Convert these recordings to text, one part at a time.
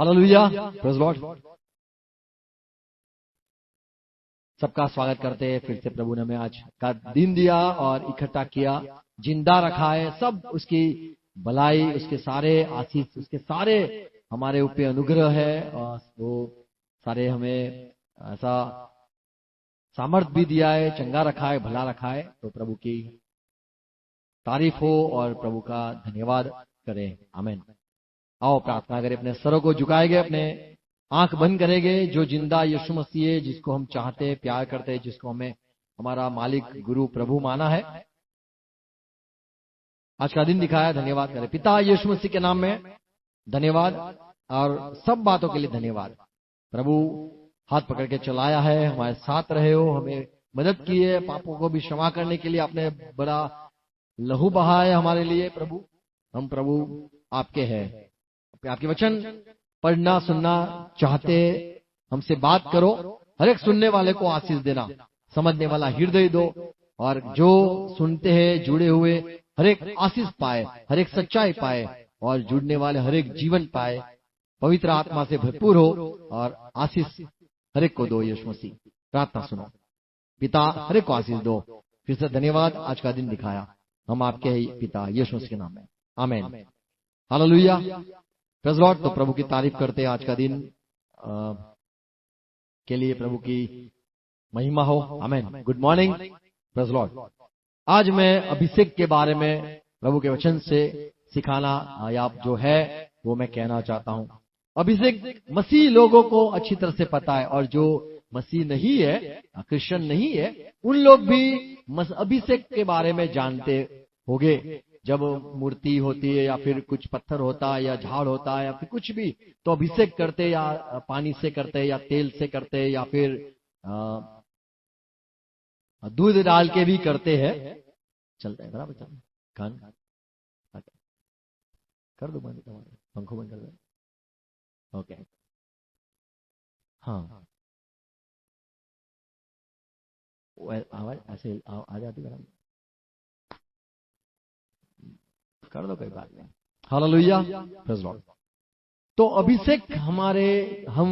Hallelujah, praise Lord. सबका स्वागत करते हैं। फिर से प्रभु ने हमें आज का दिन दिया और इकट्ठा किया, जिंदा रखा है। सब उसकी भलाई, उसके सारे आशीष, उसके सारे हमारे ऊपर अनुग्रह है और वो सारे हमें ऐसा सामर्थ भी दिया है, चंगा रखा है, भला रखा है। तो प्रभु की तारीफ हो और प्रभु का धन्यवाद करें। आमीन। आओ प्रार्थना करें। अपने सरों को झुकाएंगे, अपने आंख बंद करेंगे। जो जिंदा यीशु मसीह है, जिसको हम चाहते हैं, प्यार करते हैं, जिसको हमें हमारा मालिक, गुरु, प्रभु माना है, आज का दिन दिखाया, धन्यवाद करें। पिता यीशु मसीह के नाम में धन्यवाद और सब बातों के लिए धन्यवाद। प्रभु हाथ पकड़ के चलाया है, हमारे साथ रहे हो, हमें मदद की है, पापों को भी क्षमा करने के लिए आपने बड़ा लहू बहाया हमारे लिए। प्रभु हम प्रभु आपके हैं, आपके वचन पढ़ना सुनना चाहते, हमसे बात करो। हर एक सुनने वाले को आशीष देना, समझने वाला हृदय दो, और जो सुनते हैं जुड़े हुए हर एक आशीष पाए, हर एक सच्चाई पाए, और जुड़ने वाले हर एक जीवन पाए, पवित्र आत्मा से भरपूर हो और आशीष हर एक को दो। यीशु मसीह प्रार्थना सुनो। पिता हर एक को आशीष दो। फिर से धन्यवाद, आज का दिन दिखाया, हम आपके ही पिता यीशु मसीह के नाम में, आमीन। Hallelujah, praise Lord. तो प्रभु की तारीफ करते हैं। आज का दिन के लिए प्रभु की महिमा हो। आमीन। Good morning, praise Lord. आज मैं अभिषेक के बारे में प्रभु के वचन से सिखाना या जो है वो मैं कहना चाहता हूं। अभिषेक मसीह लोगों को अच्छी तरह से पता है, और जो मसीह नहीं है, क्रिश्चियन नहीं है, उन लोग भी अभिषेक के बारे में जानते होंगे। जब मूर्ति होती है या फिर कुछ पत्थर होता है या झाड़ होता है या फिर कुछ भी, तो अभिषेक करते, या पानी से करते, या तेल से करते, या फिर दूध डाल के भी करते हैं। चलता है बराबर, चल कान कर दो बंद, पंखों बंद कर दो। ओके, हाँ, आवाज ऐसे आ जाती बराबर, कर दो, कोई बात नहीं। Hallelujah, praise Lord. तो अभिषेक हमारे, हम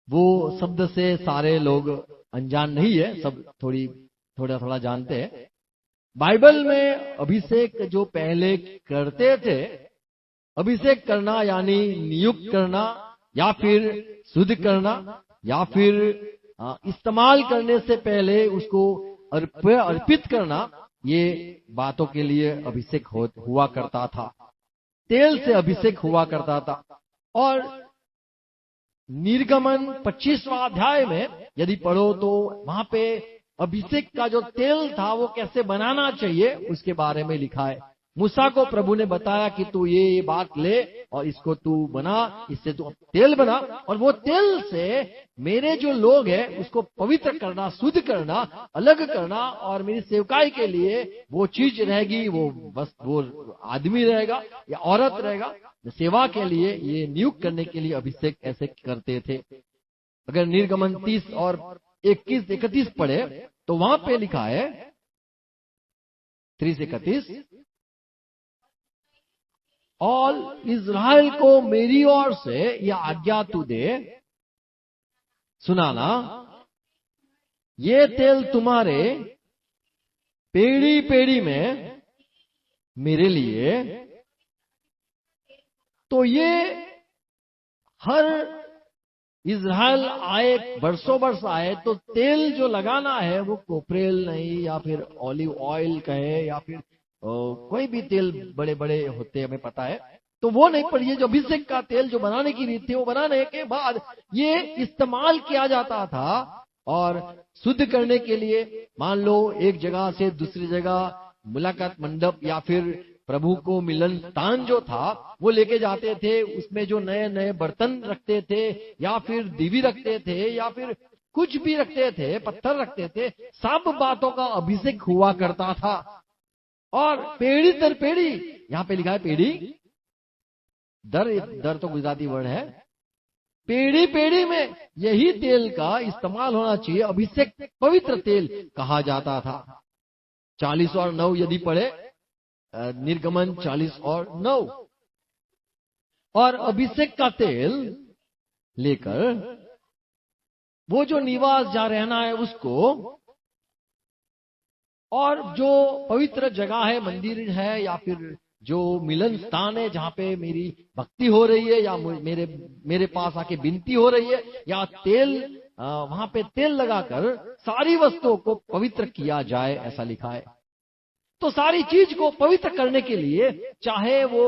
वो शब्द से सारे लोग अनजान नहीं है, सब थोड़ा थोड़ा जानते हैं। बाइबल में अभिषेक जो पहले करते थे, अभिषेक करना यानी नियुक्त करना, या फिर शुद्ध करना, या फिर इस्तेमाल करने से पहले उसको अर्पित करना, ये बातों के लिए अभिषेक हुआ करता था। तेल से अभिषेक हुआ करता था। और निर्गमन 25वां अध्याय में यदि पढ़ो तो वहां पे अभिषेक का जो तेल था वो कैसे बनाना चाहिए उसके बारे में लिखा है। मूसा को प्रभु ने बताया कि तू ये बात ले और इसको तू बना, इससे तू तेल बना, और वो तेल से मेरे जो लोग हैं उसको पवित्र करना, शुद्ध करना, अलग करना, और मेरी सेवकाई के लिए वो चीज रहेगी, वो बस वो आदमी रहेगा या औरत रहेगा, सेवा के लिए ये नियुक्त करने के लिए अभिषेक ऐसे करते थे। अगर निर्गमन 30 और 21-31 पढ़े तो वहां पे लिखा है 30 से 31, और इज़राइल को मेरी ओर से यह आज्ञा तू दे, सुनाना, ये तेल तुम्हारे पेड़ी पेड़ी में मेरे लिए। तो ये हर इज़राइल आए, बरसों बरस आए, तो तेल जो लगाना है वो कोपरेल नहीं, या फिर ऑलिव ऑयल कहे, या फिर कोई भी तेल बड़े बड़े होते हमें पता है, तो वो नहीं। पर ये जो अभिषेक का तेल जो बनाने की रीत थी, वो बनाने के बाद ये इस्तेमाल किया जाता था। और शुद्ध करने के लिए, मान लो एक जगह से दूसरी जगह मुलाकात मंडप या फिर प्रभु को मिलन स्थान जो था वो लेके जाते थे, उसमें जो नए नए बर्तन रखते थे, या फिर दीवी रखते थे, या फिर कुछ भी रखते थे, पत्थर रखते थे, सब बातों का अभिषेक हुआ करता था। और पेड़ी दर पेड़ी, यहां पे लिखा है पेड़ी दर तो गुजराती वर्ड है, पेड़ी पेड़ी में यही तेल का इस्तेमाल होना चाहिए। अभिषेक पवित्र तेल कहा जाता था। 40 और 9 यदि पढ़े, निर्गमन 40 और 9। और अभिषेक का तेल लेकर वो जो निवास जहां रहना है उसको, और जो पवित्र जगह है, मंदिर है या फिर जो मिलन स्थान है जहां पे मेरी भक्ति हो रही है या मेरे पास आके विनती हो रही है, या तेल वहां पे तेल लगाकर सारी वस्तुओं को पवित्र किया जाए, ऐसा लिखा है। तो सारी चीज को पवित्र करने के लिए चाहे वो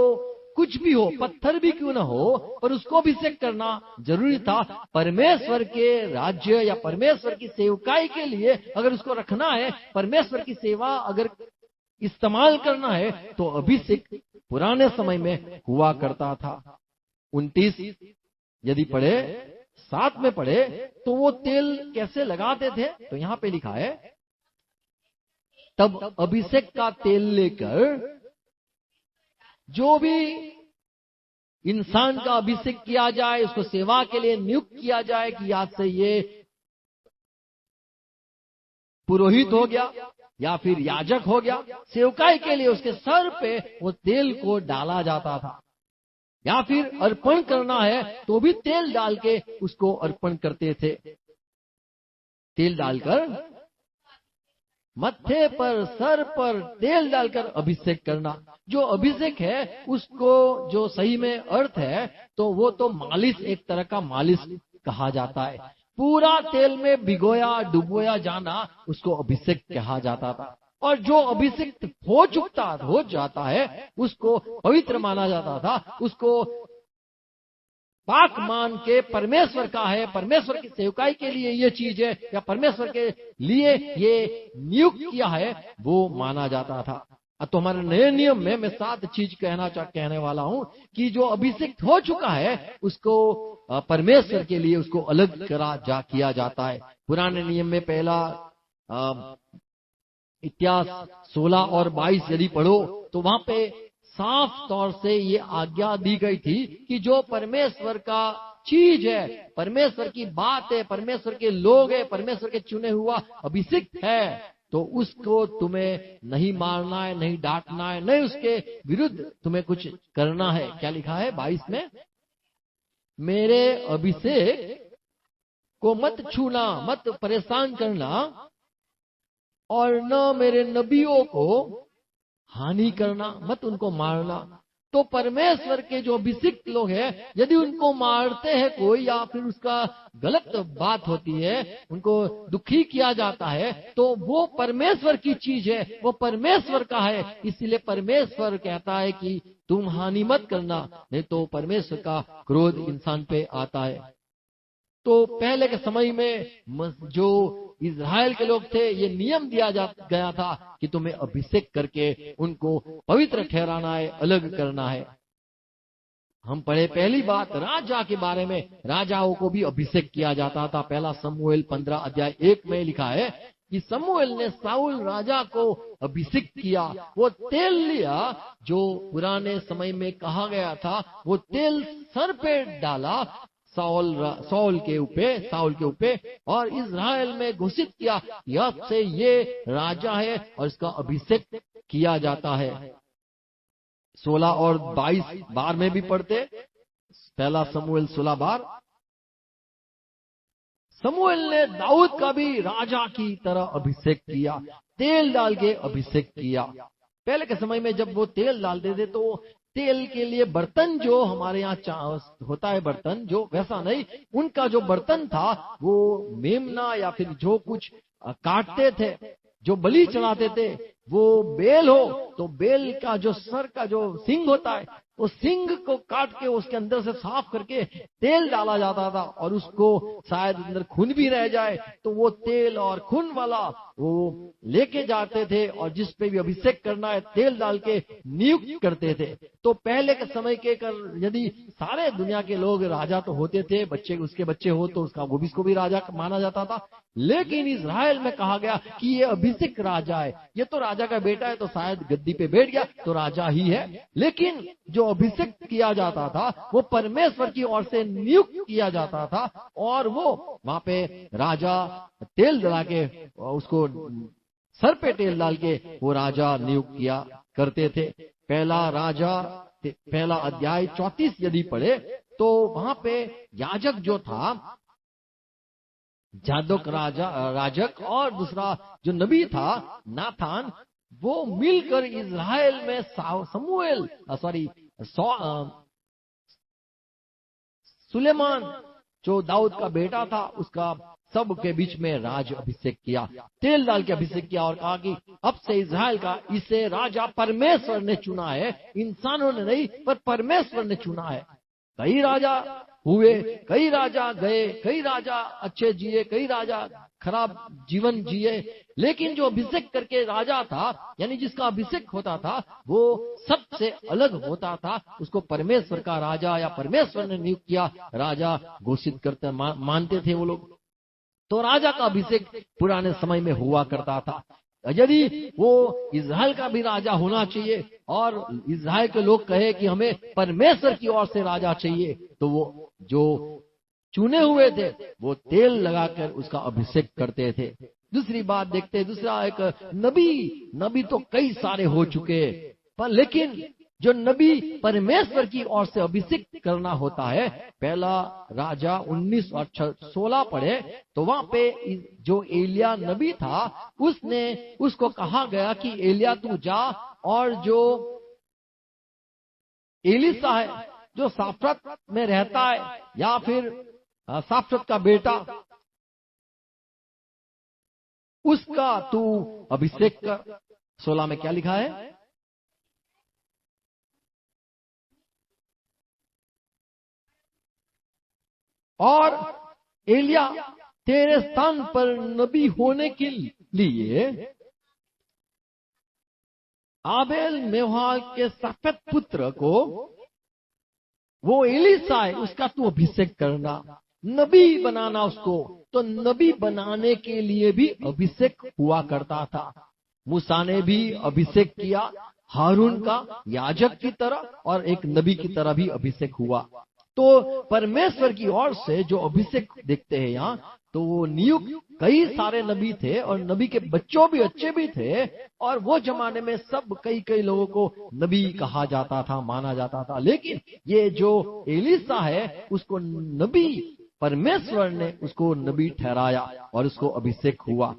कुछ भी हो, पत्थर भी क्यों ना हो, पर उसको अभिषेक करना जरूरी था। परमेश्वर के राज्य या परमेश्वर की सेवकाई के लिए अगर उसको रखना है, परमेश्वर की सेवा अगर इस्तेमाल करना है, तो अभिषेक पुराने समय में हुआ करता था। 29 यदि पढ़े, 7 में पढ़े तो वो तेल कैसे लगाते थे, तो यहां पे लिखा है, तब अभिषेक का तेल लेकर जो भी इंसान का अभिषेक किया जाए, उसको सेवा के लिए नियुक्त किया जाए कि आज से ये पुरोहित हो गया या फिर याजक हो गया, सेवकाई के लिए उसके सर पे वो तेल को डाला जाता था। या फिर अर्पण करना है तो भी तेल डाल के उसको अर्पण करते थे। तेल डालकर मत्थे पर, सर पर तेल डालकर अभिषेक करना। जो अभिषेक है उसको जो सही में अर्थ है तो वो तो मालिश, एक तरह का मालिश कहा जाता है। पूरा तेल में भिगोया डुबोया जाना उसको अभिषेक कहा जाता था। और जो अभिषेक हो जाता है उसको पवित्र माना जाता था, उसको पाक मान के परमेश्वर का है, परमेश्वर की सेवकाई के लिए ये चीज है या परमेश्वर के लिए ये नियुक्त किया है, वो माना जाता था। तो हमारे नए नियम में मैं 7 चीज कहने वाला हूं कि जो अभिषेक हो चुका है उसको परमेश्वर के लिए उसको अलग किया जाता है। पुराने नियम में पहला इतिहास 16 और 22 यदि पढ़ो तो वहां पे साफ तौर से ये आज्ञा दी गई थी कि जो परमेश्वर का चीज है, परमेश्वर की बात है, परमेश्वर के लोग है, परमेश्वर के चुने हुआ अभिषिक्त है, तो उसको तुम्हें नहीं मारना है, नहीं डांटना है, नहीं उसके विरुद्ध तुम्हें कुछ करना है। क्या लिखा है 22 में, मेरे अभिषेक को मत छूना, मत परेशान करना, और न मेरे नबियों को हानि करना, मत उनको मारना। तो परमेश्वर के जो अभिषिक्त लोग हैं, यदि उनको मारते हैं कोई या फिर उसका गलत बात होती है, उनको दुखी किया जाता है, तो वो परमेश्वर की चीज है, वो परमेश्वर का है। इसीलिए परमेश्वर कहता है कि तुम हानि मत करना, नहीं तो परमेश्वर का क्रोध इंसान पे आता है। तो पहले के समय में जो इज़राइल के लोग थे, ये नियम दिया गया था कि तुम्हें अभिषेक करके उनको पवित्र ठहराना है, अलग करना है। हम पढ़े पहली बात राजा के बारे में, राजाओं को भी अभिषेक किया जाता था। पहला शमूएल 15 अध्याय 1 में लिखा है कि शमूएल ने साउल राजा को अभिषेक किया। वो तेल लिया जो पुराने समय में कहा गया था, वो तेल सर पे डाला साउल के ऊपर, और इज़राइल में घोषित किया अब से ये राजा है और इसका अभिषेक किया जाता है। 16 और 22 बार में भी पढ़ते, पहला शमूएल 16 बार। शमूएल ने दाऊद का भी राजा की तरह अभिषेक किया, तेल डाल के अभिषेक किया। पहले के समय में जब वो तेल डालते थे तो तेल के लिए बर्तन जो हमारे यहाँ होता है, बर्तन जो वैसा नहीं, उनका जो बर्तन था वो मेमना या फिर जो कुछ काटते थे, जो बलि चढ़ाते थे, वो बेल हो तो बेल का जो सर का जो सिंग होता है, वो सिंग को काट के उसके अंदर से साफ करके तेल डाला जाता था, और उसको शायद अंदर खून भी रह जाए तो वो तेल और खून वाला वो लेके जाते थे, और जिस पे भी अभिषेक करना है तेल डाल के नियुक्त करते थे। तो पहले के समय के यदि सारे दुनिया के लोग राजा तो होते थे, उसके बच्चे हो तो उसको भी राजा माना जाता था। लेकिन इज़राइल में कहा गया कि ये अभिषेक राजा है, ये तो राजा का बेटा है, तो शायद गद्दी पे बैठ गया तो राजा ही है। लेकिन जो अभिषेक किया जाता था वो परमेश्वर की ओर से नियुक्त किया जाता था, और वो वहां पे राजा तेल डाला के उसको सर पे तेल डाल के वो राजा नियुक्त किया करते थे। पहला अध्याय 34 यदि पढ़े तो वहां पे याजक जो था, जादोक राजक, और दूसरा जो नबी था नाथान, वो मिलकर इज़राइल में सुलेमान जो दाऊद का बेटा था, उसका सब के बीच में राज अभिषेक किया, तेल डाल के अभिषेक किया, और कहा कि अब से इज़राइल का इसे राजा परमेश्वर ने चुना है, इंसानों ने नहीं, पर परमेश्वर ने चुना है। कई राजा हुए, कई राजा गए, कई राजा अच्छे जिए, कई राजा खराब जीवन जिए, लेकिन जो अभिषेक करके राजा था, यानी जिसका अभिषेक होता था, वो सबसे अलग होता था। उसको परमेश्वर का राजा या परमेश्वर ने नियुक्त किया राजा घोषित करते मानते थे वो लोग। तो राजा का अभिषेक पुराने समय में हुआ करता था। यदि वो इज़राइल का भी राजा होना चाहिए और इज़राइल के लोग कहे कि हमें परमेश्वर की ओर से राजा चाहिए, तो वो जो चुने हुए थे वो तेल लगाकर उसका अभिषेक करते थे। दूसरी बात देखते हैं, दूसरा एक नबी तो कई सारे हो चुके, पर लेकिन जो नबी परमेश्वर की ओर से अभिषेक करना होता है, पहला राजा 19 और 16 पढ़े तो वहां पे जो एलिया नबी था, उसको कहा गया कि एलिया तू जा, और जो एलिसा है जो साफरत में रहता है, या फिर साफरत का बेटा, उसका तू अभिषेक कर। 16 में क्या लिखा है? और एलिया तेरे स्थान पर नबी होने के लिए आबेल मेहोल के सफेद पुत्र को, वो एलिसा है, उसका तू अभिषेक करना, नबी बनाना उसको। तो नबी बनाने के लिए भी अभिषेक हुआ करता था। मूसा ने भी अभिषेक किया हारून का याजक की तरह, और एक नबी की तरह भी अभिषेक हुआ। तो परमेश्वर की ओर से जो अभिषेक देखते हैं यहाँ, तो वो नियुक्त कई सारे नबी थे, और नबी के बच्चों भी अच्छे भी थे, और वो जमाने में सब कई लोगों को नबी कहा जाता था, माना जाता था। लेकिन ये जो एलिसा है, उसको नबी, परमेश्वर ने उसको नबी ठहराया और उसको अभिषेक हुआ।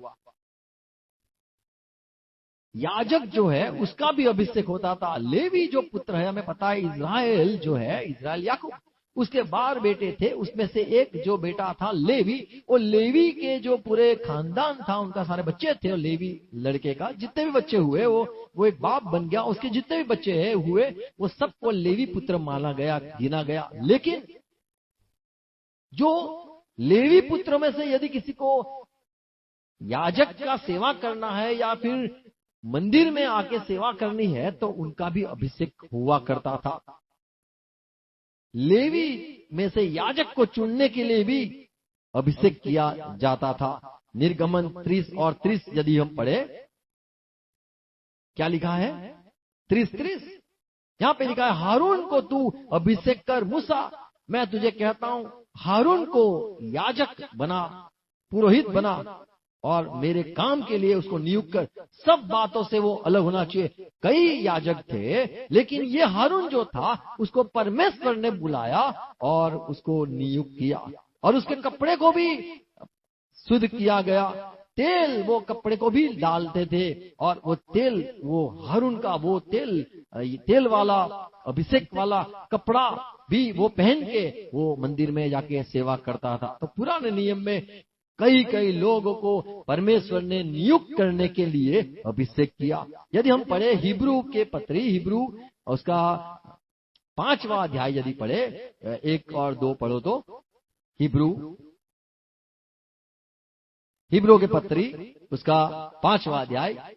याजक जो है उसका भी अभिषेक होता था। लेवी जो पुत्र है, हमें पता है इज़राइल जो है, इज़राइल याकूब, उसके 12 बेटे थे, उसमें से एक जो बेटा था लेवी, वो लेवी के जो पूरे खानदान था, उनका सारे बच्चे थे, लेवी लड़के का जितने भी बच्चे हुए, वो एक बाप बन गया, उसके जितने भी बच्चे हुए वो सबको लेवी पुत्र माना गया, गिना गया। लेकिन जो लेवी पुत्र में से यदि किसी को याजक का सेवा करना है या फिर मंदिर में आके सेवा करनी है, तो उनका भी अभिषेक हुआ करता था। लेवी में से याजक को चुनने के लिए भी अभिषेक किया जाता था। निर्गमन 30 और 30 यदि हम पढ़े, क्या लिखा है? 30 यहां पे लिखा है, हारून को तू अभिषेक कर। मूसा, मैं तुझे कहता हूं, हारून को याजक बना, पुरोहित बना, और मेरे काम के लिए उसको नियुक्त कर। सब बातों से वो अलग होना चाहिए। कई याजक थे, लेकिन ये हारून जो था, उसको परमेश्वर ने बुलाया और उसको नियुक्त किया, और उसके कपड़े को भी शुद्ध किया गया। तेल वो कपड़े को भी डालते थे, और वो तेल, वो हारून का वो तेल वाला, अभिषेक वाला कपड़ा भी वो पहन के वो मंदिर में जाके सेवा करता था। तो पुराने नियम में कई लोगों को परमेश्वर ने नियुक्त करने के लिए अभिषेक किया। यदि हम पढ़े हिब्रू के पत्री, हिब्रू उसका 5वां अध्याय यदि पढ़े, 1 और 2 पढ़ो तो, हिब्रू के पत्री उसका 5वां अध्याय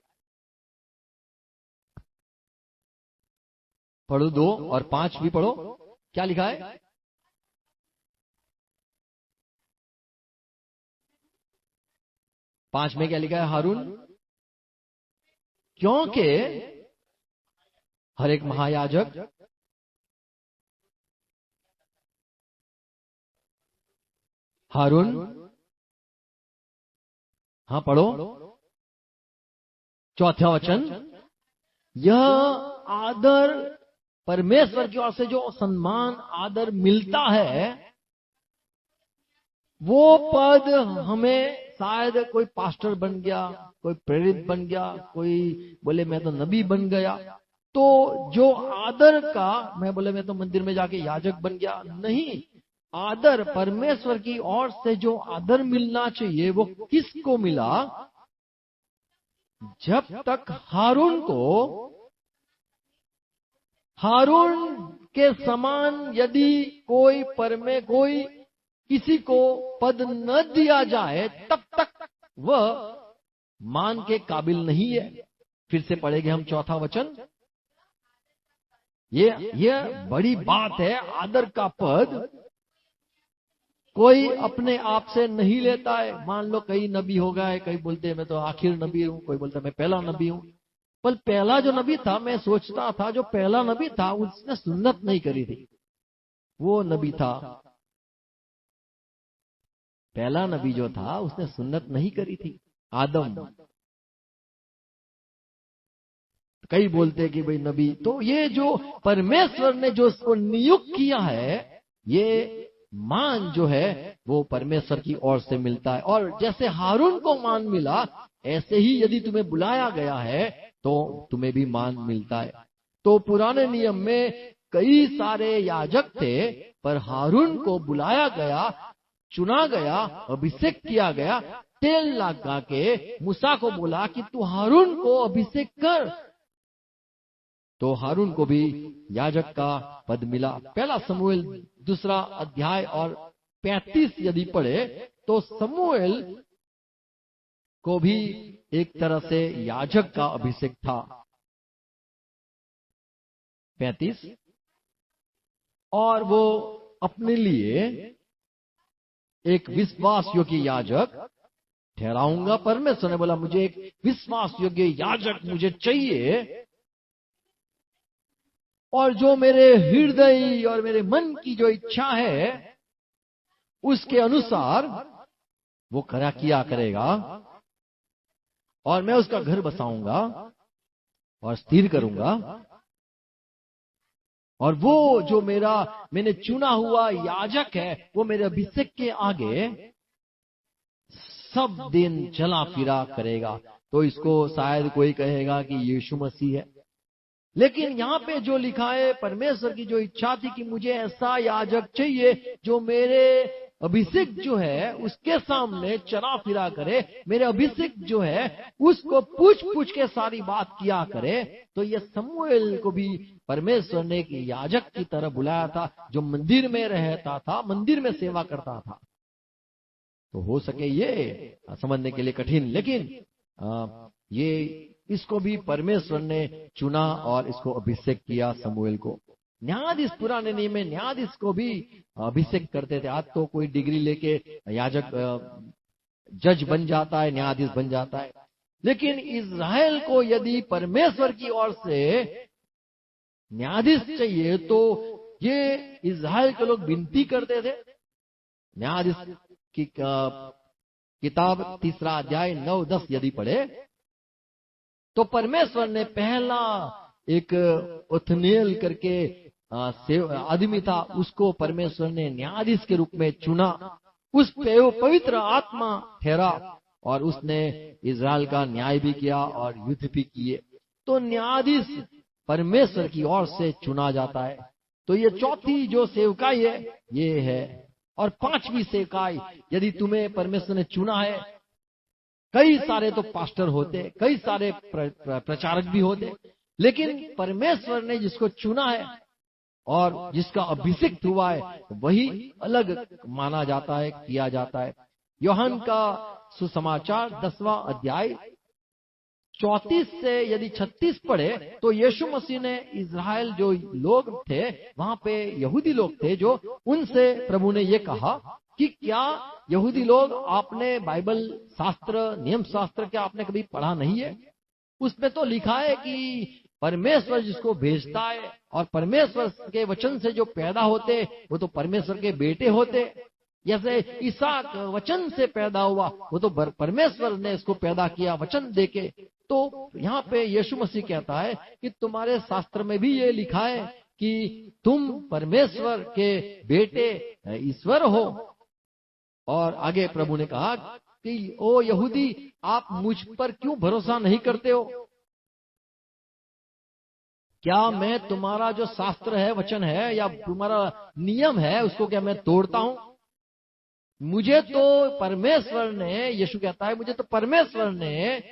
पढ़ो, 2 और 5 भी पढ़ो। क्या लिखा है? पांच में क्या लिखा है? हारून, क्योंकि हर एक महायाजक हारून, हाँ पढ़ो, 4वां वचन, यह आदर परमेश्वर की ओर से जो सम्मान आदर मिलता है, वो पद हमें शायद कोई पास्टर बन गया, कोई प्रेरित बन गया, कोई बोले मैं तो नबी बन गया, तो जो आदर का, मैं बोले मैं तो मंदिर में जाके याजक बन गया, नहीं। आदर परमेश्वर की ओर से जो आदर मिलना चाहिए वो किसको मिला? जब तक हारून के समान यदि कोई किसी को पद न दिया जाए, तब तक वह मान के काबिल नहीं है। फिर से पढ़ेंगे हम 4था वचन। ये बड़ी बात है। आदर का पद कोई अपने आप से नहीं लेता है। मान लो कई नबी हो गए, कई बोलते हैं मैं तो आखिर नबी हूं, कोई बोलता है मैं पहला नबी हूं। पर पहला जो नबी था, मैं सोचता था जो पहला नबी था उसने सुन्नत नहीं करी थी। वो नबी था, पहला नबी जो था उसने सुन्नत नहीं करी थी, आदम। कई बोलते कि भाई नबी, तो ये जो परमेश्वर ने जो उसको नियुक्त किया है, ये मान जो है वो परमेश्वर की ओर से मिलता है। और जैसे हारून को मान मिला, ऐसे ही यदि तुम्हें बुलाया गया है तो तुम्हें भी मान मिलता है। तो पुराने नियम में कई सारे याजक थे, पर हारून को बुलाया गया, चुना गया, अभिषेक किया गया। तेल लगा के मूसा को बोला कि तू हारून को अभिषेक कर, तो हारून को भी याजक का पद मिला। पहला समूएल 2 अध्याय और 35 यदि पढ़े तो समूएल को भी एक तरह से याजक का अभिषेक था। 35, और वो अपने लिए एक विश्वास योग्य याजक ठहराऊंगा। परमेश्वर ने बोला मुझे एक विश्वास योग्य याजक मुझे चाहिए, और जो मेरे हृदय और मेरे मन की जो इच्छा है उसके अनुसार वो किया करेगा, और मैं उसका घर बसाऊंगा और स्थिर करूंगा। और वो जो मैंने चुना हुआ याजक है, वो मेरे अभिषेक के आगे सब दिन चला फिरा करेगा। तो इसको शायद कोई कहेगा कि यीशु मसीह है, लेकिन यहाँ पे जो लिखा है, परमेश्वर की जो इच्छा थी कि मुझे ऐसा याजक चाहिए जो मेरे अभिषेक जो है उसके सामने चला फिरा करे, मेरे अभिषेक जो है उसको पूछ के सारी बात किया करे। तो ये समूएल को भी परमेश्वर ने एक याजक की तरह बुलाया था, जो मंदिर में रहता था, मंदिर में सेवा करता था। तो हो सके ये समझने के लिए कठिन, लेकिन ये इसको भी परमेश्वर ने चुना और इसको अभिषेक किया समूएल को। न्यायाधीश पुराने नियम में न्यायाधीश को भी अभिषेक करते थे। आज तो कोई डिग्री लेके याजक जज बन जाता है, न्यायाधीश बन जाता है, लेकिन इज़राइल को यदि परमेश्वर की ओर से न्यायाधीश चाहिए तो ये इज़राइल के लोग विनती करते थे। न्यायाधीश की किताब 3 अध्याय 9-10 यदि पढ़े तो परमेश्वर ने पहला एक ओथनिएल करके आदमी था, उसको परमेश्वर ने न्यायाधीश के रूप में चुना। उस पे वो पवित्र आत्मा ठहरा और उसने इज़राइल का न्याय भी किया और युद्ध भी किए। तो न्यायाधीश परमेश्वर की ओर से चुना जाता है। तो ये चौथी जो सेवकाई है ये है। और 5वीं सेवकाई, यदि तुम्हें परमेश्वर ने चुना है, कई सारे तो पास्टर होते, कई सारे प्रचारक भी होते, लेकिन परमेश्वर ने जिसको चुना है और जिसका अभिषेक हुआ है वही अलग माना जाता है, किया जाता है। यूहन्ना का सुसमाचार 10वां अध्याय 34 से यदि 36 पढ़े तो यीशु मसीह ने इज़राइल जो लोग थे, वहां पे यहूदी लोग थे, जो उनसे प्रभु ने ये कहा कि क्या यहूदी लोग, आपने बाइबल शास्त्र, नियम शास्त्र क्या आपने कभी पढ़ा नहीं है? उसमें तो लिखा है कि परमेश्वर जिसको भेजता है और परमेश्वर के वचन से जो पैदा होते वो तो परमेश्वर के बेटे होते। जैसे इसहाक वचन से पैदा हुआ, वो तो परमेश्वर ने इसको पैदा किया वचन देके। तो यहाँ पे यीशु मसीह कहता है कि तुम्हारे शास्त्र में भी ये लिखा है कि तुम परमेश्वर के बेटे ईश्वर हो। और आगे प्रभु ने कहा कि ओ यहूदी, आप मुझ पर क्यों भरोसा नहीं करते हो? क्या मैं तुम्हारा जो शास्त्र है, वचन है, या तुम्हारा नियम है, उसको क्या मैं तोड़ता हूं? मुझे तो परमेश्वर ने, यीशु कहता है, मुझे तो परमेश्वर ने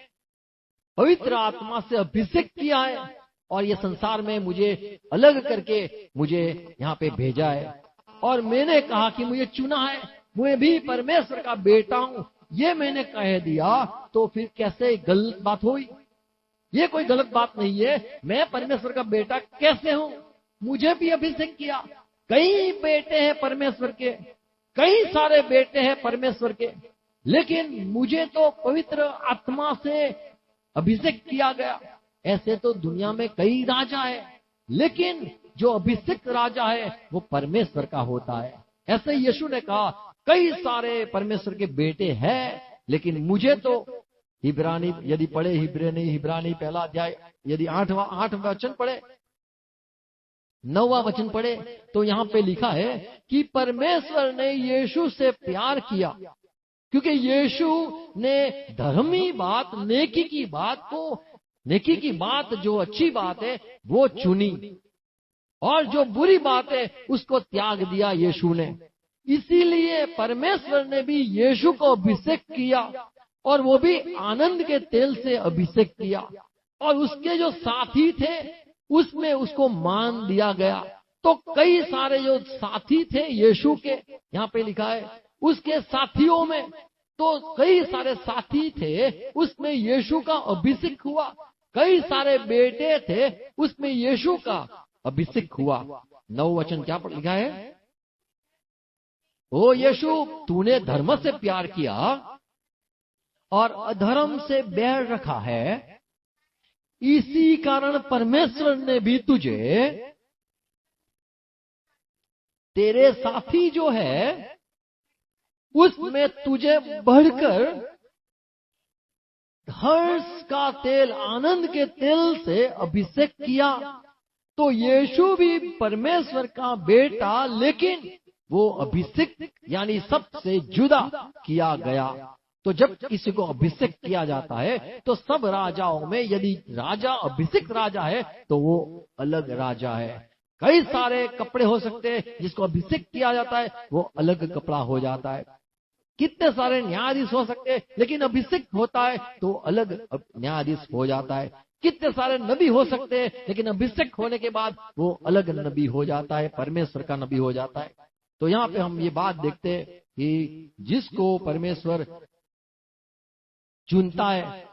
पवित्र आत्मा से अभिषेक किया है और ये संसार में मुझे अलग करके मुझे यहाँ पे भेजा है। और मैंने कहा कि मुझे चुना है, मैं भी परमेश्वर का बेटा हूं, ये मैंने कह दिया, तो फिर कैसे गलत बात हुई? ये कोई गलत बात नहीं है। मैं परमेश्वर का बेटा कैसे हूं? मुझे भी अभिषेक किया। कई बेटे हैं परमेश्वर के, कई सारे बेटे हैं परमेश्वर के, लेकिन मुझे तो पवित्र आत्मा से अभिषेक किया गया। ऐसे तो दुनिया में कई राजा है, लेकिन जो अभिषेक राजा है वो परमेश्वर का होता है। ऐसे यीशु ने कहा कई सारे परमेश्वर के बेटे हैं, लेकिन मुझे तो इब्रानी यदि पढ़े, इब्रानी पहला अध्याय यदि 8वां वचन पढ़े, 9वां वचन पढ़े, तो यहाँ पे लिखा है कि परमेश्वर ने यीशु से प्यार किया, क्योंकि यीशु ने धर्मी बात, नेकी की बात जो अच्छी बात है वो चुनी, और जो बुरी बात है उसको त्याग दिया यीशु ने। इसीलिए परमेश्वर ने भी यीशु को अभिषेक किया, और वो भी आनंद के तेल से अभिषेक किया, और उसके जो साथी थे उसमें उसको मान दिया गया। तो कई सारे जो साथी थे यीशु के, यहाँ पे लिखा है उसके साथियों में, तो कई सारे साथी थे, उसमें यीशु का अभिषेक हुआ। कई सारे बेटे थे, उसमें यीशु का अभिषेक हुआ। 9 वचन क्या लिखा है? ओ यीशु, तूने धर्म से प्यार किया और अधर्म से बैर रखा है, इसी कारण परमेश्वर ने भी तुझे, तेरे साथी जो है उसमें तुझे बढ़कर हर्ष का तेल, आनंद के तेल से अभिषेक किया। तो यीशु भी परमेश्वर का बेटा, लेकिन वो अभिषेक यानी सबसे जुदा किया गया। तो जब किसी को अभिषेक किया जाता है तो सब राजाओं में यदि राजा अभिषेक राजा है तो वो अलग राजा है। कई सारे कपड़े हो सकते हैं, जिसको अभिषेक किया जाता है वो अलग कपड़ा हो जाता है। कितने सारे न्यायाधीश हो सकते हैं, लेकिन अभिषेक होता है तो अलग न्यायाधीश हो जाता है। कितने सारे नबी हो सकते हैं, लेकिन अभिषेक होने के बाद वो अलग नबी हो जाता है, परमेश्वर का नबी हो जाता है। तो यहाँ पे हम ये बात देखते हैं कि जिसको परमेश्वर चुनता है,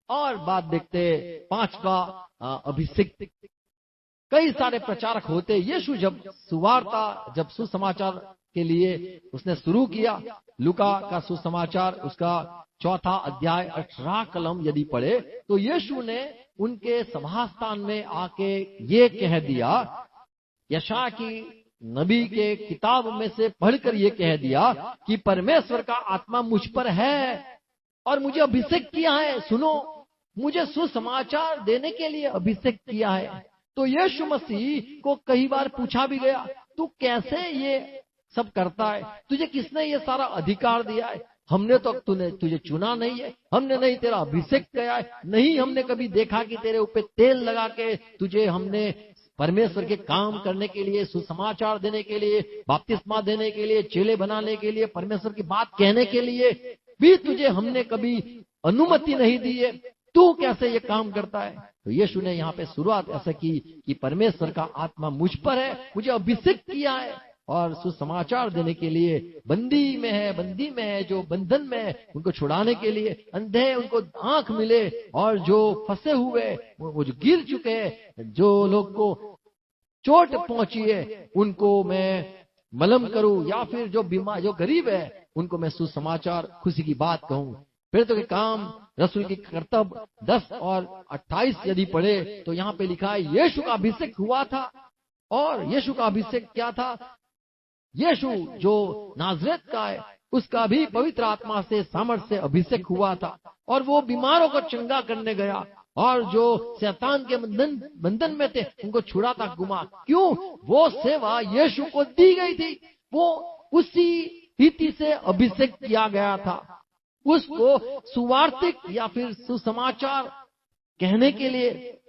और बात देखते 5वां अभिषेक। कई सारे प्रचारक होते। यीशु जब सुवार्ता, जब सुसमाचार के लिए उसने शुरू किया, लूका का सुसमाचार उसका 4 अध्याय 18 कलम यदि पढ़े, तो यीशु ने उनके सभास्थान में आके ये कह दिया, यशायाह की नबी के किताब में से पढ़कर ये कह दिया कि परमेश्वर का आत्मा मुझ पर है और मुझे अभिषेक किया है। सुनो, मुझे सुसमाचार देने के लिए अभिषेक किया है। तो यीशु मसीह को कई बार पूछा भी गया, तू कैसे ये सब करता है? तुझे किसने ये सारा अधिकार दिया है? हमने तो तुझे चुना नहीं है, हमने नहीं तेरा अभिषेक किया है, नहीं हमने कभी देखा कि तेरे ऊपर तेल लगा के तुझे हमने परमेश्वर के काम करने के लिए, सुसमाचार देने के लिए, बपतिस्मा देने के लिए, चेले बनाने के लिए, परमेश्वर की बात कहने के लिए भी तुझे हमने कभी अनुमति नहीं दी है। तू कैसे ये काम करता है? तो यीशु ने यहाँ पे शुरुआत ऐसा की कि परमेश्वर का आत्मा मुझ पर है, मुझे अभिषेक किया है और सुसमाचार देने के लिए। बंदी में है, जो बंधन में है उनको छुड़ाने के लिए, अंधे उनको आंख मिले, और जो फंसे हुए, वो जो गिर चुके हैं, जो लोग को चोट पहुंची है उनको मैं मलम करूं, या फिर जो बीमार, जो गरीब है उनको मैं सुसमाचार, खुशी की बात कहूं। फिर तो के काम रसूल की कर्तव्य 10 और 28 यदि पढ़े तो यहाँ पे लिखा है यीशु का अभिषेक हुआ था। और यीशु का अभिषेक क्या था? यीशु जो नाजरेत का है उसका भी पवित्र आत्मा से, सामर्थ से अभिषेक हुआ था, और वो बीमारों को चंगा करने गया, और जो शैतान के बंधन में थे उनको छुड़ाता घुमा। क्यों? वो सेवा यीशु को दी गई थी, वो उसी रीति से अभिषेक किया गया था, उसको सुवार्तिक या फिर सुसमाचार कहने के लिए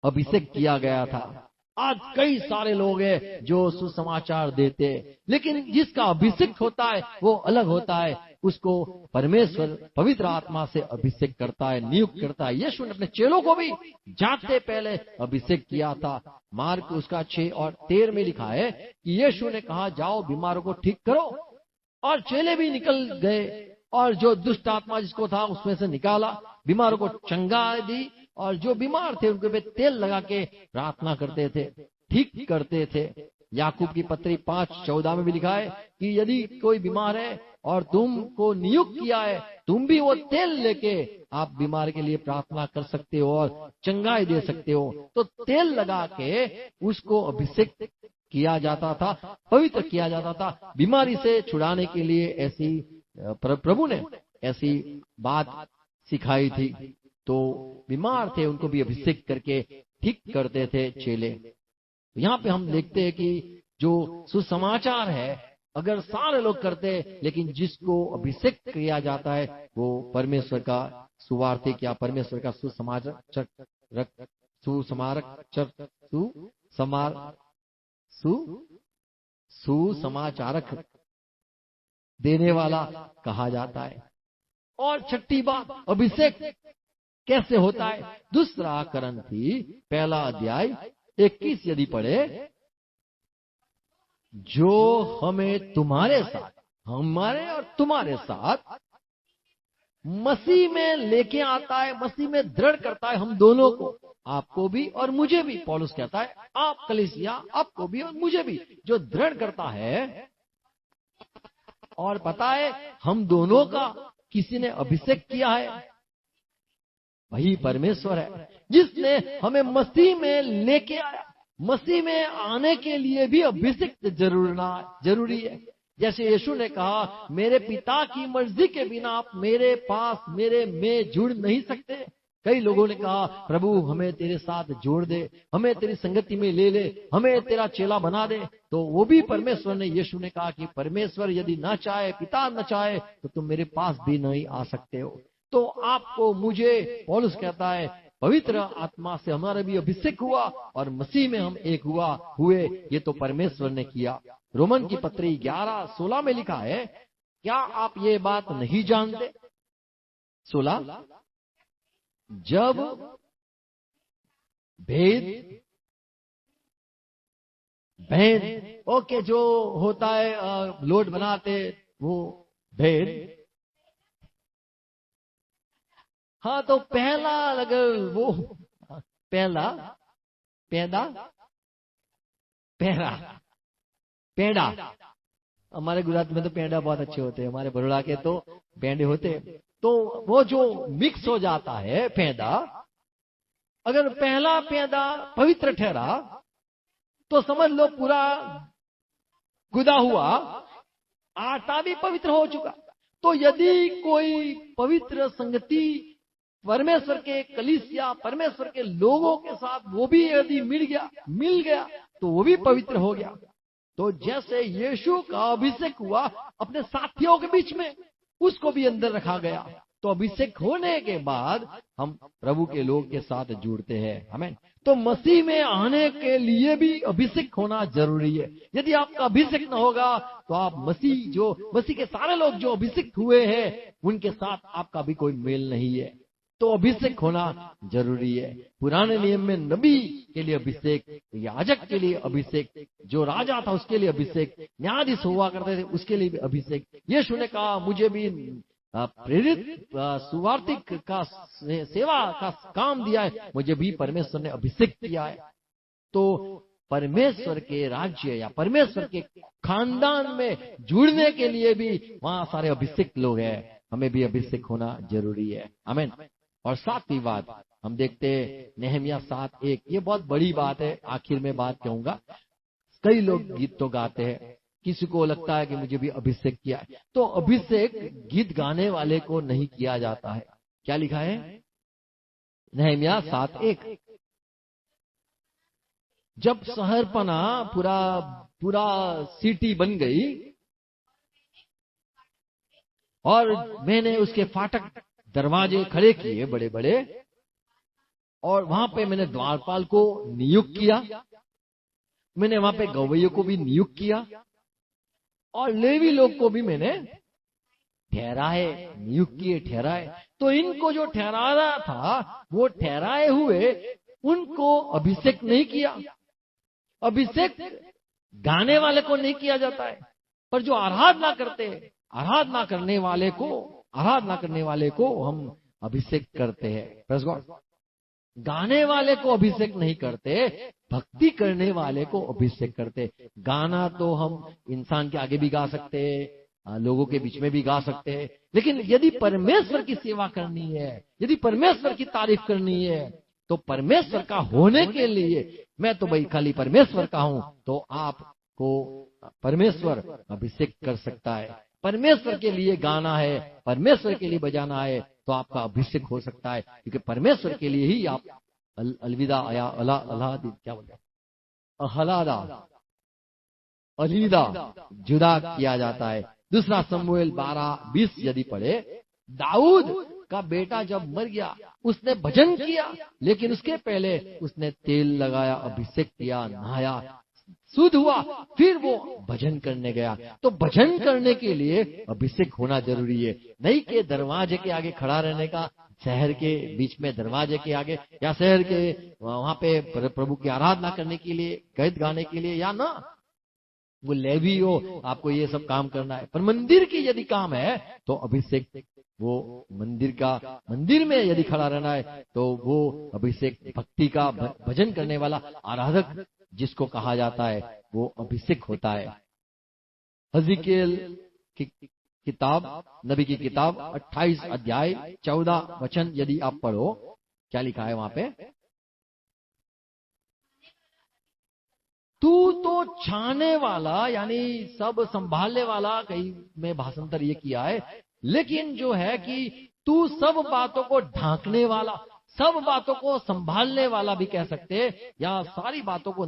अभिषेक किया गया था। आज कई सारे लोग हैं जो सुसमाचार देते हैं, लेकिन जिसका अभिषेक होता है वो अलग होता है, उसको परमेश्वर पवित्र आत्मा से अभिषेक करता है, नियुक्त करता है। यीशु ने अपने चेलों को भी जाते पहले अभिषेक किया था। मार्क उसका 6 और 13 में लिखा है कि यीशु ने कहा, जाओ बीमारों को ठीक करो, और चेले भी निकल गए और जो दुष्ट आत्मा जिसको था उसमें से निकाला, बीमारों को चंगा दी, और जो बीमार थे उनके पे तेल लगा के प्रार्थना करते थे, ठीक करते थे। याकूब की पत्री 5:14 में भी लिखा है कि यदि कोई बीमार है और तुमको नियुक्त किया है, तुम भी वो तेल लेके आप बीमार के लिए प्रार्थना कर सकते हो और चंगाई दे सकते हो। तो तेल लगा के उसको अभिषेक किया जाता था, पवित्र किया जाता था, बीमारी से छुड़ाने के लिए। ऐसी प्रभु ने ऐसी बात सिखाई थी। तो बीमार थे उनको भी अभिषेक करके ठीक करते थे चेले। यहाँ पे हम देखते हैं कि जो सुसमाचार है अगर सारे लोग करते, लेकिन जिसको अभिषेक किया जाता है वो परमेश्वर का सुवार्तिक या परमेश्वर का सुसमाचारक देने वाला कहा जाता है। और छठी बात, अभिषेक कैसे होता है? दूसरा करंथी 1:21 यदि पढ़े, जो हमें तुम्हारे साथ, हमारे और तुम्हारे साथ मसीह में लेके आता है, मसीह में दृढ़ करता है हम दोनों को, आपको भी और मुझे भी। पौलुस कहता है आप कलीसिया, आपको भी और मुझे भी, जो दृढ़ करता है। और पता है हम दोनों का किसी ने अभिषेक किया है, वही परमेश्वर है जिसने हमें मसीह में लेके आया। मसीह में आने के लिए भी अभिषेक जरूरी है। जैसे यीशु ने कहा, मेरे पिता की मर्जी के बिना आप मेरे पास, मेरे में जुड़ नहीं सकते। कई लोगों ने कहा, प्रभु हमें तेरे साथ जोड़ दे, हमें तेरी संगति में ले ले, हमें तेरा चेला बना दे। तो वो भी परमेश्वर ने, यीशु ने कहा कि परमेश्वर यदि ना चाहे, पिता न चाहे, तो तुम मेरे पास भी नहीं आ सकते हो। तो आपको, मुझे, पौलुस कहता है पवित्र आत्मा से हमारा भी अभिषेक हुआ और मसीह में हम एक हुए। ये तो परमेश्वर ने किया। रोमन की पत्री 11:16 में लिखा है, क्या आप ये बात नहीं जानते? 16, जब भेद ओके जो होता है लोड बनाते वो भेद, हाँ तो पहला अगर वो पहला पेड़ा, हमारे गुजरात में तो पेड़ा बहुत अच्छे होते हैं, हमारे बड़ौदा के तो पेड़े होते। तो वो जो मिक्स हो जाता है पेड़ा, अगर पहला पेड़ा पवित्र ठहरा तो समझ लो पूरा गुदा हुआ आटा भी पवित्र हो चुका। तो यदि कोई पवित्र संगति परमेश्वर के कलीसिया, परमेश्वर के लोगों के साथ वो भी यदि मिल गया तो वो भी पवित्र हो गया। तो जैसे यीशु का अभिषेक हुआ अपने साथियों के बीच में, उसको भी अंदर रखा गया। तो अभिषेक होने के बाद हम प्रभु के लोग के साथ जुड़ते हैं। आमीन। तो मसीह में आने के लिए भी अभिषेक होना जरूरी है। यदि आपका अभिषेक न होगा तो आप मसीह के सारे लोग जो अभिषेक हुए हैं उनके साथ आपका भी कोई मेल नहीं है। तो अभिषेक होना जरूरी है। पुराने नियम में नबी के लिए अभिषेक, याजक के लिए अभिषेक, जो राजा था उसके लिए अभिषेक, न्यायाधीश हुआ करते थे उसके लिए भी अभिषेक। यीशु ने कहा, मुझे भी प्रेरित सुवार्तिक का सेवा का काम दिया है, मुझे भी परमेश्वर ने अभिषेक किया है। तो परमेश्वर के राज्य या परमेश्वर के खानदान में जुड़ने के लिए भी वहां सारे अभिषेक लोग हैं, हमें भी अभिषेक होना जरूरी है। आमीन। और 7वीं बात हम देखते हैं नेहमिया 7:1, ये बहुत बड़ी बात है, आखिर में बात कहूंगा। कई लोग गीत तो गाते हैं, किसी को लगता है कि मुझे भी अभिषेक किया है। तो अभिषेक गीत गाने वाले को नहीं किया जाता है। क्या लिखा है? नहम्याह 7:1। जब शहरपना पूरा पूरा सिटी बन गई और मैंने उसके फाटक दरवाजे खड़े किए बड़े बड़े, और वहां पे मैंने द्वारपाल को नियुक्त किया, मैंने वहां पे गवैयों को भी नियुक्त किया, और लेवी लोग को भी मैंने ठहराए, नियुक्त किए, ठहराए। तो इनको जो ठहराया था वो ठहराए हुए उनको अभिषेक नहीं किया। अभिषेक गाने वाले को नहीं किया जाता है, पर जो आराधना करते हैं, आराधना करने वाले को हम अभिषेक करते हैं। Praise God. गाने वाले को अभिषेक नहीं करते, भक्ति करने वाले को अभिषेक करते। गाना तो हम इंसान के आगे भी गा सकते हैं, लोगों के बीच में भी गा सकते हैं, लेकिन यदि परमेश्वर की सेवा करनी है, यदि परमेश्वर की तारीफ करनी है, तो परमेश्वर का होने के लिए, मैं तो भाई खाली परमेश्वर का हूं, तो आपको परमेश्वर अभिषेक कर सकता है। परमेश्वर के लिए गाना है, परमेश्वर के लिए बजाना है, तो आपका अभिषेक हो सकता है, क्योंकि परमेश्वर के लिए ही आप अलविदा या क्या बोलते हैं, अलविदा जुदा किया जाता है। दूसरा शमूएल 12:20 यदि पढ़े, दाऊद का बेटा जब मर गया उसने भजन किया, लेकिन उसके पहले उसने तेल लगाया, अभिषेक किया, नहाया, शुद्ध हुआ, फिर वो भजन करने गया। तो भजन करने के लिए अभिषेक होना जरूरी है, नहीं कि दरवाजे के आगे खड़ा रहने का, शहर के बीच में दरवाजे के आगे, या शहर के वहां पे प्रभु की आराधना करने के लिए, गीत गाने के लिए, या ना वो लेवी हो, आपको ये सब काम करना है। पर मंदिर की यदि काम है तो अभिषेक, वो मंदिर में यदि खड़ा रहना है तो वो अभिषेक, भक्ति का, भजन करने वाला आराधक जिसको कहा जाता है, वो अभिषेक होता है। हज़िकेल की किताब, नबी की किताब 28 अध्याय 14 वचन यदि आप पढ़ो, क्या लिखा है वहां पे, तू तो छाने वाला, यानी सब संभालने वाला, कहीं में भाषांतर ये किया है, लेकिन जो है कि तू सब बातों को ढांकने वाला, सब बातों को संभालने वाला भी कह सकते हैं, या सारी बातों को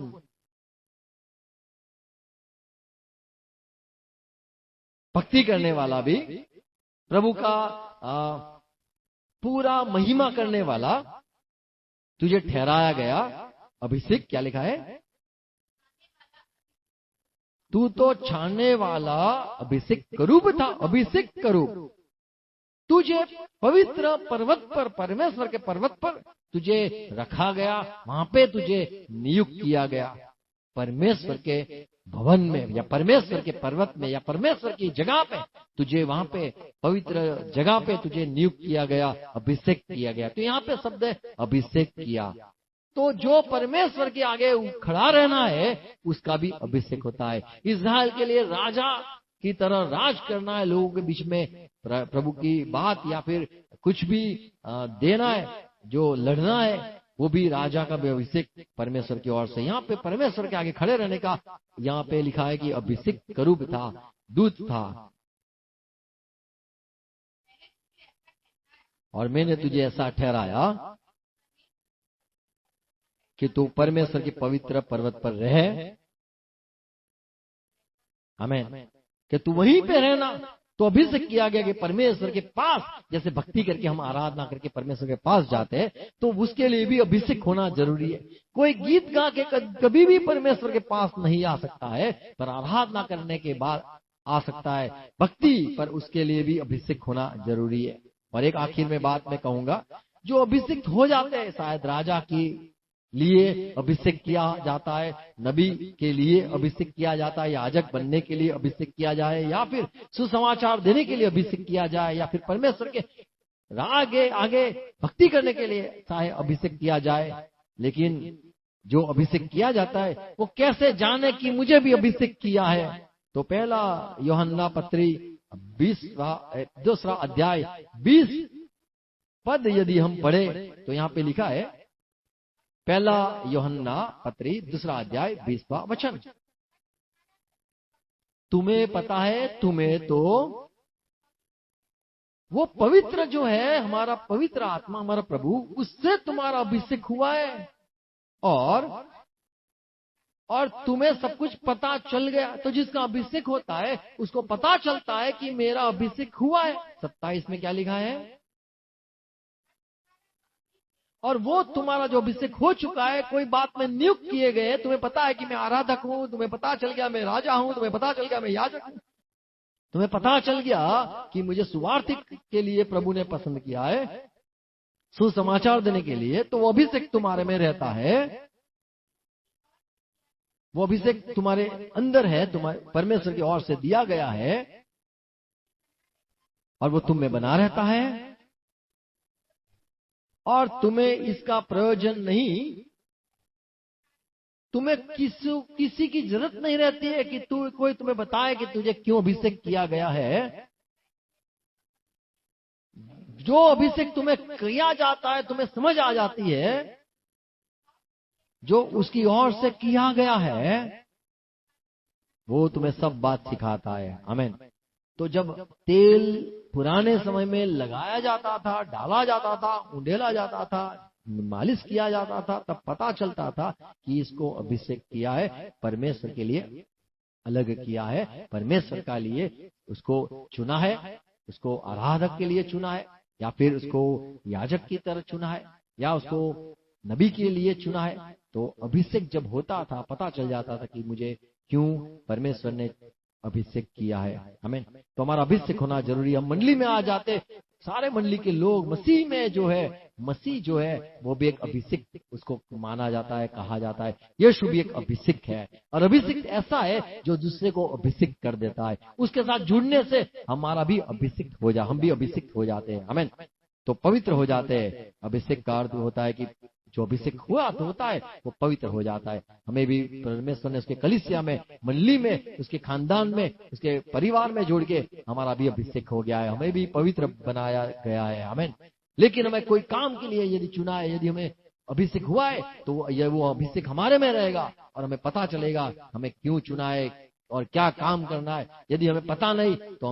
भक्ति करने वाला भी, प्रभु का पूरा महिमा करने वाला तुझे ठहराया गया। अभिषेक क्या लिखा है, तू तो छानने वाला अभिषेक करूब था, अभिषेक करूब, तुझे पवित्र पर्वत पर, परमेश्वर के पर्वत पर तुझे रखा गया, वहां पे तुझे नियुक्त किया गया, परमेश्वर के भवन में, या परमेश्वर के पर्वत में, या परमेश्वर की जगह पे तुझे, वहां पे पवित्र जगह पे तुझे नियुक्त किया गया, अभिषेक किया गया। तो यहाँ पे शब्द है अभिषेक किया। तो जो परमेश्वर के आगे खड़ा रहना है उसका भी अभिषेक होता है। इस्राएल के लिए राजा की तरह राज करना है, लोगों के बीच में प्रभु की बात या फिर कुछ भी देना है, जो लड़ना है, वो भी राजा का भी अभिषेक परमेश्वर की ओर से। यहाँ पे परमेश्वर के आगे खड़े रहने का यहाँ पे लिखा है कि अभिषेक करूब था, दूत था, और मैंने तुझे ऐसा ठहराया कि तू परमेश्वर के पवित्र पर्वत पर रहे। आमीन। कि तू वहीं पे रहना। तो अभिषेक किया गया कि परमेश्वर के पास, जैसे भक्ति करके हम आराधना करके परमेश्वर के पास जाते हैं, तो उसके लिए भी अभिषेक होना जरूरी है। कोई गीत गा के कभी भी परमेश्वर के पास नहीं आ सकता है, पर आराधना करने के बाद आ सकता है भक्ति, पर उसके लिए भी अभिषेक होना जरूरी है। और एक आखिर में बात मैं कहूंगा, जो अभिषेक हो जाते हैं, शायद राजा की लिए अभिषेक किया जाता है, नबी के लिए अभिषेक किया जाता है, याजक बनने के लिए अभिषेक किया जाए, या फिर सुसमाचार देने के लिए अभिषेक किया जाए, या फिर परमेश्वर के आगे भक्ति करने के लिए चाहे अभिषेक किया जाए। लेकिन जो अभिषेक किया जाता है वो कैसे जाने कि मुझे भी अभिषेक किया है? तो पहला यूहन्ना पत्री 2 अध्याय 20 पद यदि हम पढ़े तो यहाँ पे लिखा है, पहला यूहन्ना पत्री 2 अध्याय 20वां वचन, तुम्हें पता है, तुम्हें तो वो पवित्र जो है, हमारा पवित्र आत्मा, हमारा प्रभु, उससे तुम्हारा अभिषेक हुआ है और तुम्हें सब कुछ पता चल गया। तो जिसका अभिषेक होता है उसको पता चलता है कि मेरा अभिषेक हुआ है। 27 में क्या लिखा है? और वो तुम्हारा जो अभिषेक हो चुका है, कोई बात में नियुक्त किए गए, तुम्हें पता है कि मैं आराधक हूं, तुम्हें पता चल गया मैं राजा हूं, तुम्हें पता चल गया मैं याजक हूं, तुम्हें पता चल गया कि मुझे सुवार्थिक के लिए प्रभु ने पसंद किया है, सुसमाचार देने के लिए। तो वो अभिषेक तुम्हारे में रहता है, वो अभिषेक तुम्हारे अंदर है, तुम्हारे परमेश्वर की ओर से दिया गया है और वो तुम में बना रहता है। और तुम्हें इसका प्रयोजन नहीं, तुम्हें किसी की जरूरत नहीं रहती है कि कोई तुम्हें बताए कि तुझे क्यों अभिषेक किया गया है। जो अभिषेक तुम्हें किया जाता है, तुम्हें समझ आ जाती है, जो उसकी ओर से किया गया है, वो तुम्हें सब बात सिखाता है। आमीन। तो जब तेल पुराने समय में लगाया जाता था, डाला जाता था, उंडेला जाता था, मालिश किया जाता था, तब पता चलता था कि इसको अभिषेक किया है, परमेश्वर के लिए अलग किया है, परमेश्वर का लिए उसको चुना है, उसको आराधक के लिए चुना है, या फिर उसको याजक की तरह चुना है, या उसको नबी के लिए चुना है। तो अभिषेक जब होता था, पता चल जाता था कि मुझे क्यों परमेश्वर ने अभिषेक किया है। हमें तो हमारा अभिषेक होना जरूरी है। हम मंडली में आ जाते, सारे मंडली के लोग मसीह में जो है, मसीह जो है वो भी एक अभिषेक उसको माना जाता है, कहा जाता है। यीशु भी एक अभिषेक है, और अभिषेक ऐसा है जो दूसरे को अभिषेक कर देता है। उसके साथ जुड़ने से हमारा भी अभिषेक हो जा, हम भी अभिषेक हो जाते हैं। हमें तो पवित्र हो जाते हैं। अभिषेक का अर्थ होता है कि जो अभिषेक हुआ तो होता है वो पवित्र हो जाता है। हमें भी परमेश्वर ने उसके कलीसिया में, मंडली में, उसके खानदान में, उसके परिवार में जोड़ के हमारा भी अभिषेक हो गया है, हमें भी पवित्र बनाया गया है। हमें लेकिन हमें कोई काम के लिए यदि चुना है, यदि हमें अभिषेक हुआ है, तो वो अभिषेक हमारे में रहेगा और हमें पता चलेगा हमें क्यों चुना है और क्या काम करना है। यदि हमें पता नहीं तो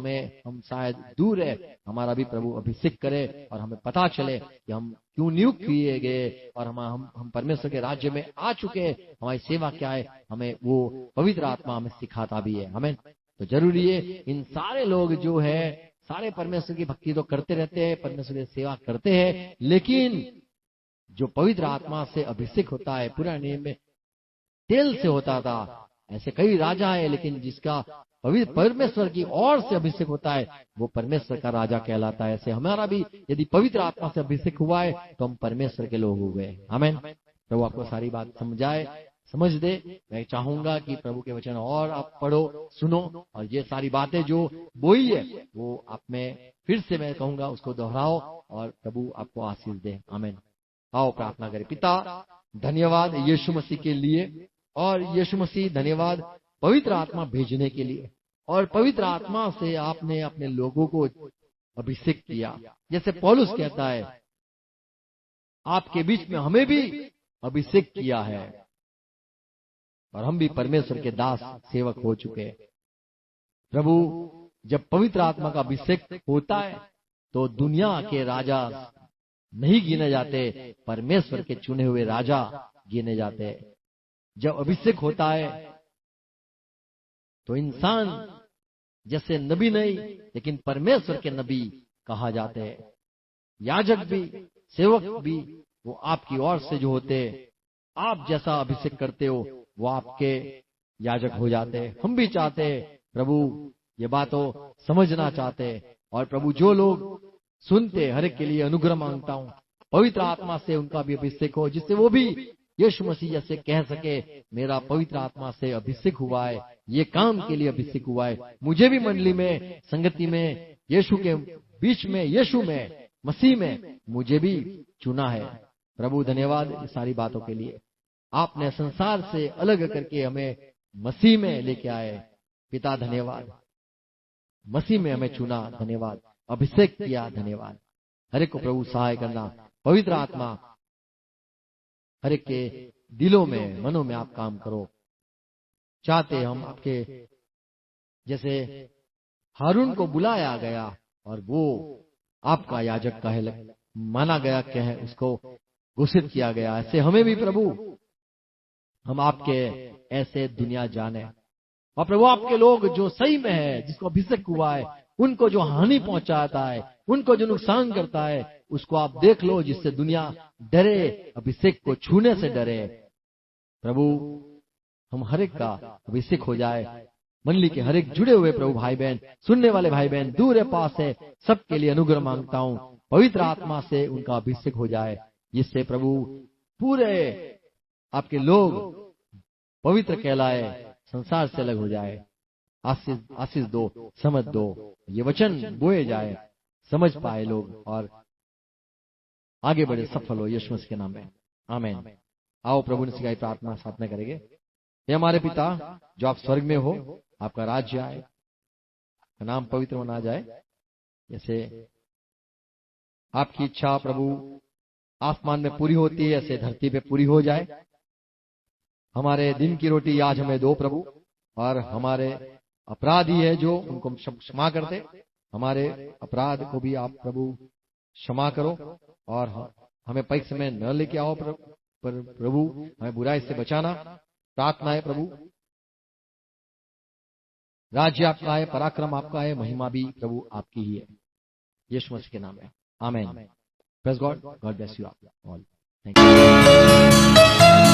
हम शायद दूर है। हमारा भी प्रभु अभिषेक करे और हमें पता चले कि हम क्यों नियुक्त किए गए और हम परमेश्वर के राज्य में आ चुके हैं, हमारी सेवा क्या है, हमें वो पवित्र आत्मा हमें सिखाता भी है। हमें तो जरूरी है, इन सारे लोग जो है, सारे परमेश्वर की भक्ति तो करते रहते हैं, परमेश्वर की सेवा करते हैं, लेकिन जो पवित्र आत्मा से अभिषेक होता है, पुराने नियम में तेल से होता था, ऐसे कई राजा है, लेकिन जिसका पवित्र परमेश्वर की ओर से अभिषेक होता है वो परमेश्वर का राजा कहलाता है। ऐसे हमारा भी यदि पवित्र आत्मा से अभिषेक हुआ है तो हम परमेश्वर के लोग हो गए। आमीन। प्रभु आपको सारी बात समझ दे। मैं चाहूंगा कि प्रभु के वचन और आप पढ़ो, सुनो, और ये सारी बातें जो बोई है वो आप में फिर से मैं कहूंगा उसको दोहराओ, और प्रभु आपको आशीष दे। आमीन। आओ प्रार्थना करें। पिता, धन्यवाद यीशु मसीह के लिए, और यीशु मसीह धन्यवाद पवित्र आत्मा भेजने के लिए, और पवित्र आत्मा से आपने अपने लोगों को अभिषेक किया। जैसे पौलुस कहता है, आपके बीच में हमें भी अभिषेक किया है और हम भी परमेश्वर के दास सेवक हो चुके हैं। प्रभु, जब पवित्र आत्मा का अभिषेक होता है तो दुनिया के राजा नहीं गिने जाते, परमेश्वर के चुने हुए राजा गिने जाते हैं। जब अभिषेक होता है तो इंसान जैसे नबी नहीं, लेकिन परमेश्वर के नबी कहा जाते हैं। याजक भी, सेवक भी, वो आपकी ओर से जो होते, आप जैसा अभिषेक करते हो वो आपके याजक हो जाते हैं। हम भी चाहते हैं प्रभु, ये बातों समझना चाहते हैं, और प्रभु जो लोग सुनते हर एक के लिए अनुग्रह मांगता हूँ, पवित्र आत्मा से उनका भी अभिषेक हो, जिससे वो भी यीशु मसीह जैसे कह सके, मेरा पवित्र आत्मा से अभिषेक हुआ है, ये काम के लिए अभिषेक हुआ है, मुझे भी मंडली में, संगति में, यीशु के बीच में, यीशु में, मसीह में मुझे भी चुना है। प्रभु धन्यवाद इस सारी बातों के लिए। आपने संसार से अलग करके हमें मसीह में लेके आए। पिता धन्यवाद, मसीह में हमें चुना, धन्यवाद, अभिषेक किया, धन्यवाद। हर एक को प्रभु सहाय करना, पवित्र आत्मा हर एक के दिलों में, मनों में आप काम करो। चाहते हम आपके जैसे हारून को बुलाया गया और वो आपका याजक का है माना गया क्या है, उसको घोषित किया गया। ऐसे हमें भी प्रभु, हम आपके ऐसे दुनिया जाने, और प्रभु आपके लोग जो सही में है, जिसको अभिषेक हुआ है, उनको जो हानि पहुंचाता है, उनको जो नुकसान करता है, उसको आप देख लो, जिससे दुनिया डरे, अभिषेक को छूने से डरे। प्रभु हम हर एक का अभिषेक हो जाए, मंडली के हर एक जुड़े हुए प्रभु भाई बहन, सुनने वाले भाई बहन, दूर है पास है, सबके लिए अनुग्रह मांगता हूं, पवित्र आत्मा से उनका अभिषेक हो जाए, जिससे प्रभु पूरे आपके लोग पवित्र कहलाए, संसार से अलग हो जाए। आशीष दो, समझ दो, ये वचन बोए जाए, समझ पाए लोग और आगे बढ़े, सफल हो यीशु मसीह के नाम में, आमीन। आओ प्रभु ने सिखाई प्रार्थना साथ में करेंगे। हे हमारे पिता जो आप स्वर्ग में हो, आपका राज्य आए, आपका नाम पवित्र मना जाए, जैसे आपकी इच्छा प्रभु आसमान में पूरी होती है, ऐसे धरती पे पूरी हो जाए। हमारे दिन की रोटी आज हमें दो प्रभु, और हमारे अपराधी है जो, उनको क्षमा करते, हमारे अपराध को भी आप प्रभु क्षमा करो, और हमें परीक्षा में न लेके आओ पर प्रभु हमें बुराई से बचाना। प्रार्थना है प्रभु, राज्य आपका है, पराक्रम आपका है, महिमा भी प्रभु आपकी ही है, यीशु मसीह के नाम में, आमीन। Praise God, God bless you all. Thank you.